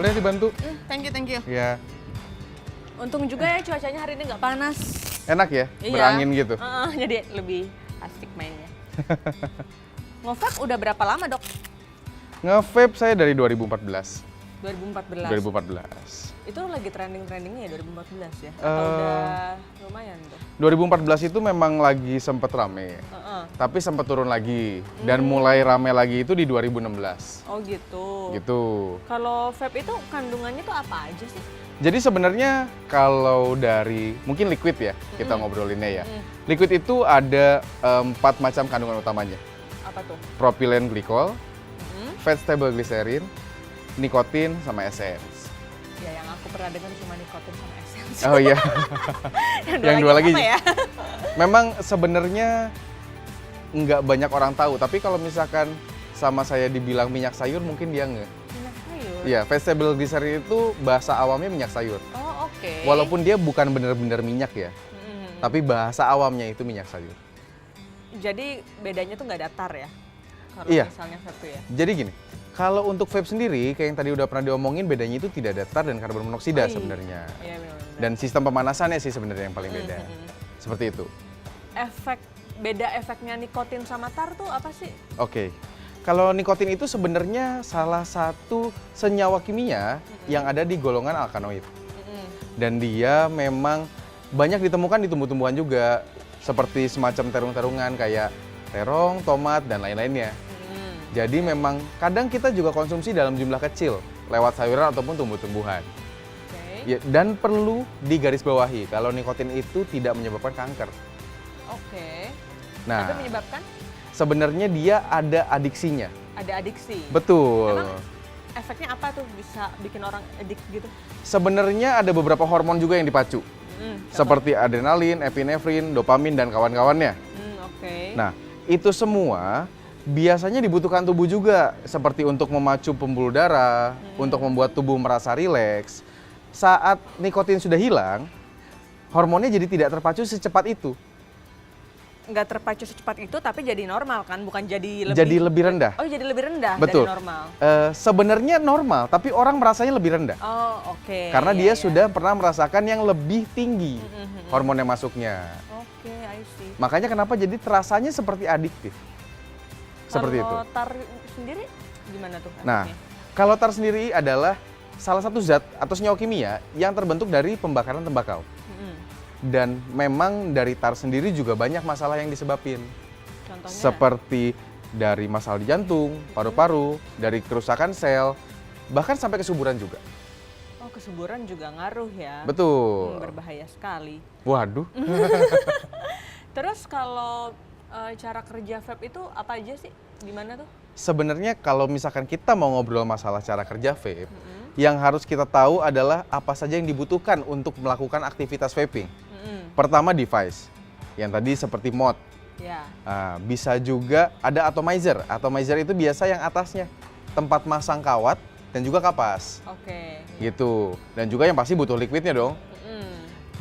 Ada dibantu? Thank you, thank you. Iya. Untung juga ya cuacanya hari ini nggak panas. Enak ya? Iya. Berangin gitu? Jadi lebih asik mainnya. Nge-vape udah berapa lama, Dok? Nge-vape saya dari 2014. 2014. 2014. Itu lagi trending-trendingnya ya 2014 ya? Atau udah lumayan tuh? 2014 itu memang lagi sempet rame. Tapi sempat turun lagi. Dan mulai rame lagi itu di 2016. Oh gitu. Gitu. Kalau vape itu kandungannya tuh apa aja sih? Jadi sebenarnya kalau dari mungkin liquid ya, kita ngobrolinnya ya. Liquid itu ada 4 macam kandungan utamanya. Apa tuh? Propylene glycol, fat stable glycerin, nikotin, sama essence. Ya yang aku pernah dengar cuma nikotin sama essence. Oh iya. Yang dua lagi. Apa ya? Memang sebenarnya nggak banyak orang tahu, tapi kalau misalkan sama saya dibilang minyak sayur mungkin dia nggak. Minyak sayur? Iya, vegetable glycerin itu bahasa awamnya minyak sayur. Oh oke. Walaupun dia bukan benar-benar minyak ya, tapi bahasa awamnya itu minyak sayur. Jadi bedanya tuh nggak datar ya? Kalau Iya. misalnya vape tuh ya? Jadi gini, kalau untuk vape sendiri, kayak yang tadi udah pernah diomongin, bedanya itu tidak datar dan karbon monoksida sebenarnya. Iya benar. Dan sistem pemanasannya sih sebenarnya yang paling beda. Seperti itu. Beda efeknya nikotin sama tar tuh apa sih? Oke. Kalau nikotin itu sebenarnya salah satu senyawa kimia yang ada di golongan alkanoid. Dan dia memang banyak ditemukan di tumbuh-tumbuhan juga, seperti semacam terung-terungan kayak terong, tomat, dan lain-lainnya. Jadi memang kadang kita juga konsumsi dalam jumlah kecil lewat sayuran ataupun tumbuh-tumbuhan. Ya, dan perlu digarisbawahi kalau nikotin itu tidak menyebabkan kanker. Oke. Nah, Tapi menyebabkan? Sebenarnya dia ada adiksinya. Ada adiksi? Betul. Emang efeknya apa tuh bisa bikin orang edik gitu? Sebenarnya ada beberapa hormon juga yang dipacu. Seperti adrenalin, epinefrin, dopamin, dan kawan-kawannya. Oke. Nah, itu semua biasanya dibutuhkan tubuh juga. Seperti untuk memacu pembuluh darah, untuk membuat tubuh merasa rileks. Saat nikotin sudah hilang, hormonnya jadi tidak terpacu secepat itu. Nggak terpacu secepat itu, tapi jadi normal kan? Bukan jadi lebih... Jadi lebih rendah. Oh, jadi lebih rendah Betul. dari normal? Sebenarnya normal, tapi orang merasanya lebih rendah. Oh, oke. Karena Iya, dia iya. sudah pernah merasakan yang lebih tinggi hormon yang masuknya. Oke, I see. Makanya kenapa jadi terasanya seperti adiktif. Seperti itu. Kalau tar sendiri gimana tuh? Nah, efeknya? kalau tar sendiri adalah salah satu zat atau senyawa kimia yang terbentuk dari pembakaran tembakau. Dan memang dari tar sendiri juga banyak masalah yang disebabin. Contohnya? Seperti dari masalah di jantung, paru-paru, dari kerusakan sel, bahkan sampai kesuburan juga. Oh, kesuburan juga ngaruh ya? Betul. Berbahaya sekali. Waduh. Terus kalau cara kerja vape itu apa aja sih? Gimana tuh? Sebenarnya kalau misalkan kita mau ngobrol masalah cara kerja vape, yang harus kita tahu adalah apa saja yang dibutuhkan untuk melakukan aktivitas vaping. Pertama device, yang tadi seperti mod. Ya. Nah, bisa juga ada atomizer. Atomizer itu biasa yang atasnya tempat masang kawat dan juga kapas. Oke. Gitu. Dan juga yang pasti butuh liquidnya dong.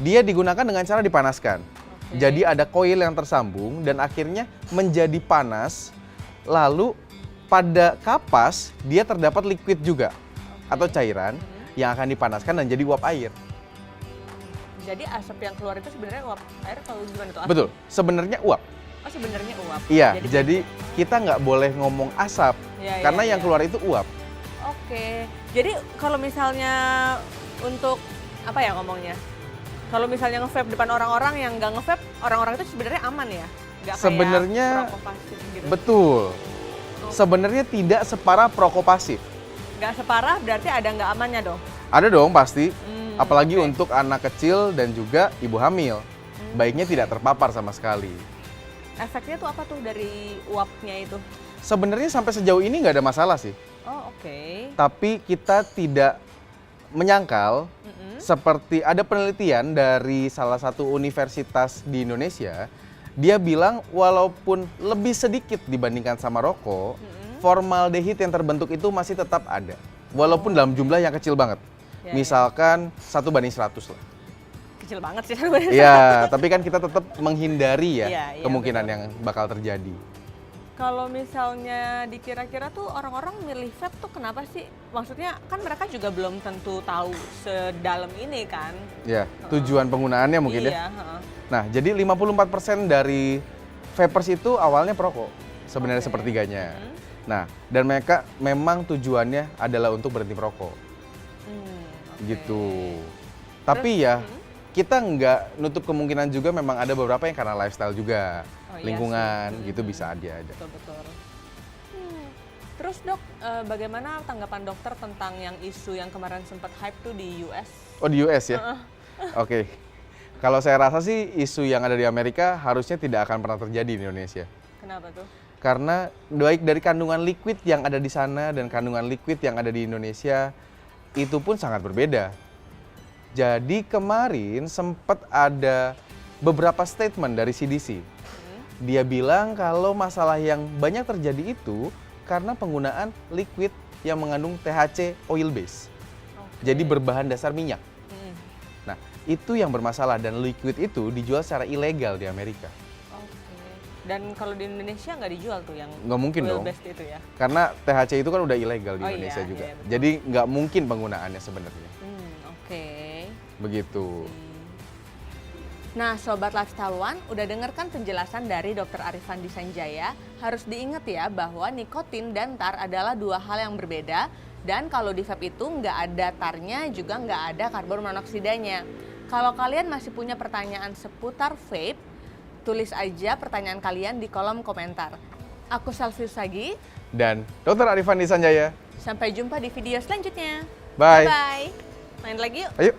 Dia digunakan dengan cara dipanaskan. Jadi ada koil yang tersambung dan akhirnya menjadi panas. Lalu pada kapas dia terdapat liquid juga atau cairan yang akan dipanaskan dan jadi uap air. Jadi asap yang keluar itu sebenarnya uap air kalau gimana tuh? Betul, sebenarnya uap. Oh, sebenarnya uap. Iya, jadi kita nggak boleh ngomong asap karena yang keluar itu uap. Oke, jadi kalau misalnya untuk apa ya ngomongnya? Kalau misalnya nge-vape depan orang-orang yang nggak nge-vape, orang-orang itu sebenarnya aman ya? Nggak Sebenarnya kayak prokopasif gitu? Betul. Sebenarnya tidak separah prokopasif. Nggak separah berarti ada nggak amannya dong? Ada dong pasti. Apalagi untuk anak kecil dan juga ibu hamil. Baiknya tidak terpapar sama sekali. Efeknya tuh apa tuh dari uapnya itu? Sebenarnya sampai sejauh ini nggak ada masalah sih. Oh, oke. Tapi kita tidak menyangkal seperti ada penelitian dari salah satu universitas di Indonesia. Dia bilang walaupun lebih sedikit dibandingkan sama rokok, formaldehid yang terbentuk itu masih tetap ada. Walaupun dalam jumlah yang kecil banget. Misalkan 1:100 lah. Kecil banget sih. Iya, tapi kan kita tetap menghindari ya Iya, kemungkinan betul. yang bakal terjadi. Kalau misalnya dikira-kira tuh orang-orang milih vape tuh kenapa sih? Maksudnya kan mereka juga belum tentu tahu sedalam ini kan. Ya, tujuan penggunaannya mungkin ya. Iya, heeh. Nah, jadi 54% dari vapers itu awalnya perokok, sebenarnya Oke. sepertiganya. Nah, dan mereka memang tujuannya adalah untuk berhenti merokok, Oke. gitu. Tapi ya, kita nggak nutup kemungkinan juga memang ada beberapa yang karena lifestyle juga, Oh, iya lingkungan, sih. gitu bisa aja. Betul-betul. Terus dok, bagaimana tanggapan dokter tentang yang isu yang kemarin sempat hype tuh di US? Oh, di US ya? Oke. Kalau saya rasa sih isu yang ada di Amerika harusnya tidak akan pernah terjadi di Indonesia. Kenapa tuh? Karena baik dari kandungan liquid yang ada di sana dan kandungan liquid yang ada di Indonesia itu pun sangat berbeda. Jadi kemarin sempat ada beberapa statement dari CDC. Dia bilang kalau masalah yang banyak terjadi itu karena penggunaan liquid yang mengandung THC oil base. Jadi berbahan dasar minyak. Nah, itu yang bermasalah dan liquid itu dijual secara ilegal di Amerika. Oke. Dan kalau di Indonesia nggak dijual tuh yang Nggak mungkin oil dong. based itu ya? Karena THC itu kan udah ilegal di Oh Indonesia iya, juga. iya, betul. Jadi nggak mungkin penggunaannya sebenarnya. Oke. Begitu. Nah, Sobat Lifestyle One, udah denger kan penjelasan dari Dr. Arifandi Sanjaya? Harus diingat ya bahwa nikotin dan tar adalah dua hal yang berbeda. Dan kalau di vape itu nggak ada tarnya, juga nggak ada karbon monoksidanya. Kalau kalian masih punya pertanyaan seputar vape, tulis aja pertanyaan kalian di kolom komentar. Aku Selvi Usagi. Dan Dr. Arifandi Sanjaya. Sampai jumpa di video selanjutnya. Bye. Bye-bye. Main lagi yuk. Ayo.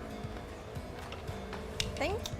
Thank you.